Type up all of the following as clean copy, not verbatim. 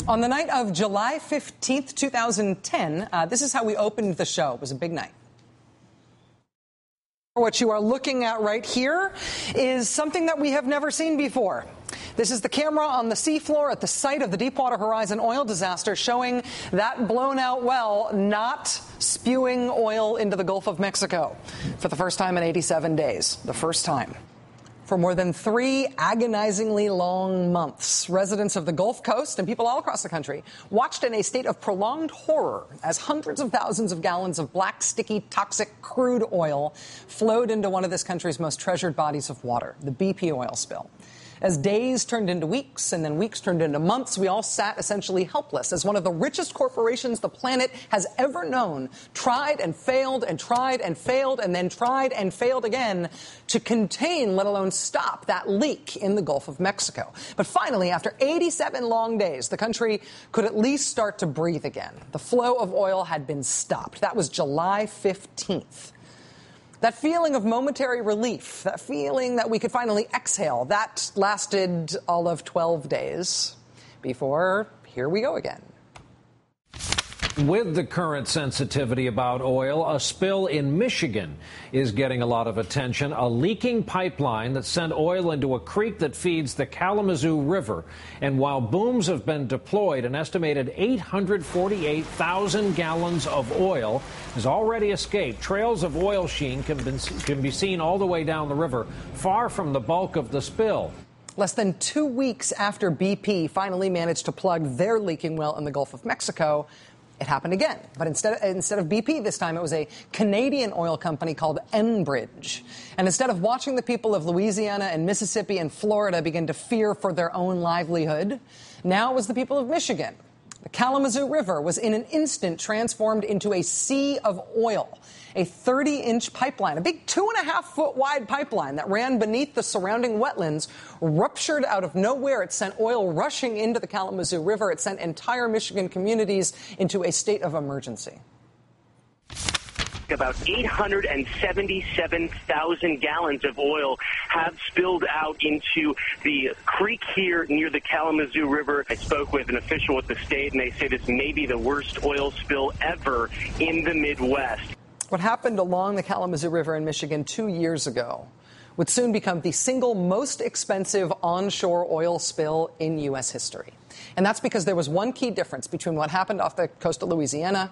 On the night of July 15th, 2010, this is how we opened the show. It was a big night. What you are looking at right here is something that we have never seen before. This is the camera on the seafloor at the site of the Deepwater Horizon oil disaster, showing that blown-out well not spewing oil into the Gulf of Mexico for the first time in 87 days. The first time. For more than 3 agonizingly long months, residents of the Gulf Coast and people all across the country watched in a state of prolonged horror as hundreds of thousands of gallons of black, sticky, toxic crude oil flowed into one of this country's most treasured bodies of water, the BP oil spill. As days turned into weeks and then weeks turned into months, we all sat essentially helpless as one of the richest corporations the planet has ever known tried and failed and tried and failed and then tried and failed again to contain, let alone stop, that leak in the Gulf of Mexico. But finally, after 87 long days, the country could at least start to breathe again. The flow of oil had been stopped. That was July 15th. That feeling of momentary relief, that feeling that we could finally exhale, that lasted all of 12 days before here we go again. With the current sensitivity about oil, a spill in Michigan is getting a lot of attention. A leaking pipeline that sent oil into a creek that feeds the Kalamazoo River. And while booms have been deployed, an estimated 848,000 gallons of oil has already escaped. Trails of oil sheen can be seen all the way down the river, far from the bulk of the spill. Less than 2 weeks after BP finally managed to plug their leaking well in the Gulf of Mexico, it happened again. But instead of BP this time, it was a Canadian oil company called Enbridge. And instead of watching the people of Louisiana and Mississippi and Florida begin to fear for their own livelihood, now it was the people of Michigan. The Kalamazoo River was in an instant transformed into a sea of oil. A 30-inch pipeline, a big 2.5-foot wide pipeline that ran beneath the surrounding wetlands, ruptured out of nowhere. It sent oil rushing into the Kalamazoo River. It sent entire Michigan communities into a state of emergency. About 877,000 gallons of oil have spilled out into the creek here near the Kalamazoo River. I spoke with an official at the state, and they say this may be the worst oil spill ever in the Midwest. What happened along the Kalamazoo River in Michigan 2 years ago would soon become the single most expensive onshore oil spill in U.S. history. And that's because there was one key difference between what happened off the coast of Louisiana,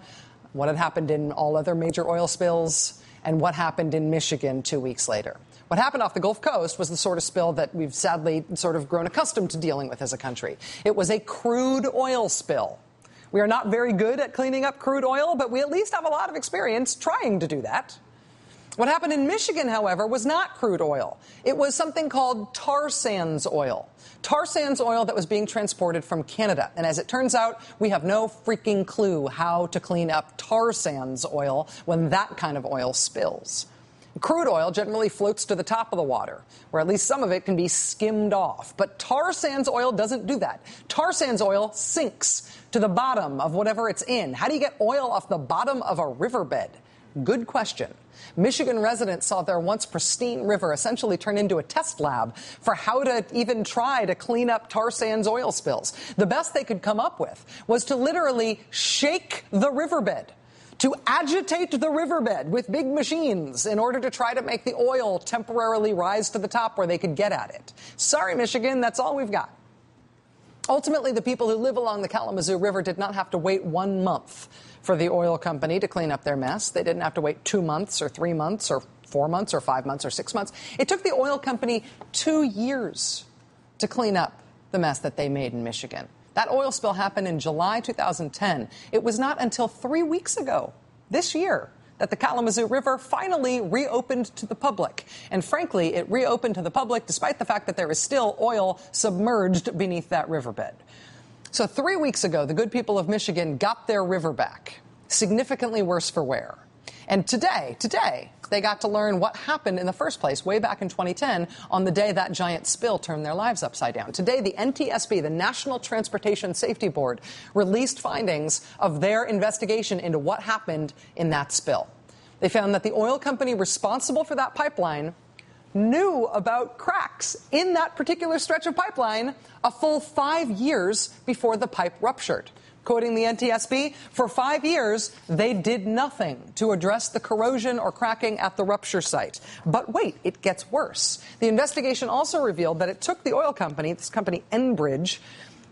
what had happened in all other major oil spills, and what happened in Michigan 2 weeks later. What happened off the Gulf Coast was the sort of spill that we've sadly sort of grown accustomed to dealing with as a country. It was a crude oil spill. We are not very good at cleaning up crude oil, but we at least have a lot of experience trying to do that. What happened in Michigan, however, was not crude oil. It was something called tar sands oil. Tar sands oil that was being transported from Canada. And as it turns out, we have no freaking clue how to clean up tar sands oil when that kind of oil spills. Crude oil generally floats to the top of the water, where at least some of it can be skimmed off. But tar sands oil doesn't do that. Tar sands oil sinks to the bottom of whatever it's in. How do you get oil off the bottom of a riverbed? Good question. Michigan residents saw their once pristine river essentially turn into a test lab for how to even try to clean up tar sands oil spills. The best they could come up with was to literally shake the riverbed, to agitate the riverbed with big machines in order to try to make the oil temporarily rise to the top where they could get at it. Sorry, Michigan, that's all we've got. Ultimately, the people who live along the Kalamazoo River did not have to wait 1 month for the oil company to clean up their mess. They didn't have to wait 2 months or 3 months or 4 months or 5 months or 6 months. It took the oil company 2 years to clean up the mess that they made in Michigan. That oil spill happened in July 2010. It was not until 3 weeks ago, this year, that the Kalamazoo River finally reopened to the public. And frankly, it reopened to the public despite the fact that there is still oil submerged beneath that riverbed. So 3 weeks ago, the good people of Michigan got their river back, significantly worse for wear. And today, they got to learn what happened in the first place way back in 2010 on the day that giant spill turned their lives upside down. Today, the NTSB, the National Transportation Safety Board, released findings of their investigation into what happened in that spill. They found that the oil company responsible for that pipeline knew about cracks in that particular stretch of pipeline a full 5 years before the pipe ruptured. Quoting the NTSB, for 5 years, they did nothing to address the corrosion or cracking at the rupture site. But wait, it gets worse. The investigation also revealed that it took the oil company, this company Enbridge,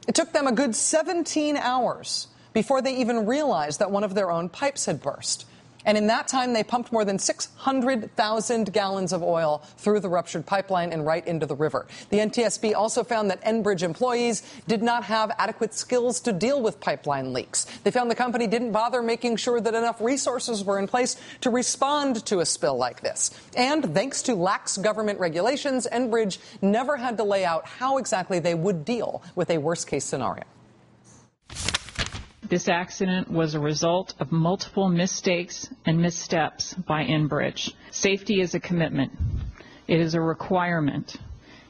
it took them a good 17 hours before they even realized that one of their own pipes had burst. And in that time, they pumped more than 600,000 gallons of oil through the ruptured pipeline and right into the river. The NTSB also found that Enbridge employees did not have adequate skills to deal with pipeline leaks. They found the company didn't bother making sure that enough resources were in place to respond to a spill like this. And thanks to lax government regulations, Enbridge never had to lay out how exactly they would deal with a worst-case scenario. This accident was a result of multiple mistakes and missteps by Enbridge. Safety is a commitment. It is a requirement.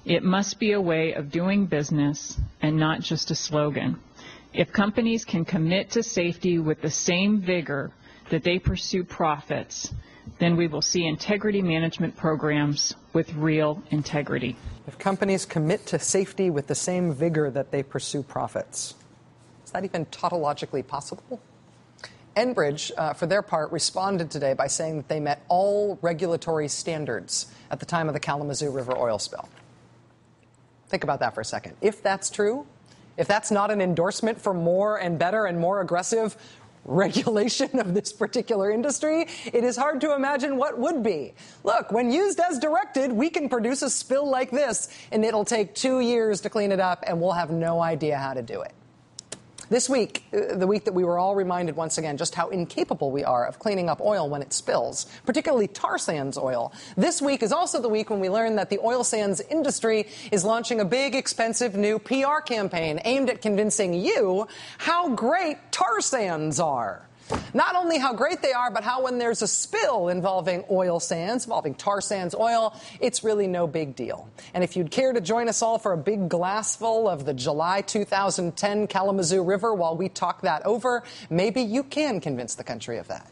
It must be a way of doing business and not just a slogan. If companies can commit to safety with the same vigor that they pursue profits, then we will see integrity management programs with real integrity. If companies commit to safety with the same vigor that they pursue profits. Is that even tautologically possible? Enbridge, for their part, responded today by saying that they met all regulatory standards at the time of the Kalamazoo River oil spill. Think about that for a second. If that's true, if that's not an endorsement for more and better and more aggressive regulation of this particular industry, it is hard to imagine what would be. Look, when used as directed, we can produce a spill like this, and it'll take 2 years to clean it up, and we'll have no idea how to do it. This week, the week that we were all reminded once again just how incapable we are of cleaning up oil when it spills, particularly tar sands oil. This week is also the week when we learn that the oil sands industry is launching a big, expensive new PR campaign aimed at convincing you how great tar sands are. Not only how great they are, but how when there's a spill involving oil sands, involving tar sands oil, it's really no big deal. And if you'd care to join us all for a big glassful of the July 2010 Kalamazoo River while we talk that over, maybe you can convince the country of that.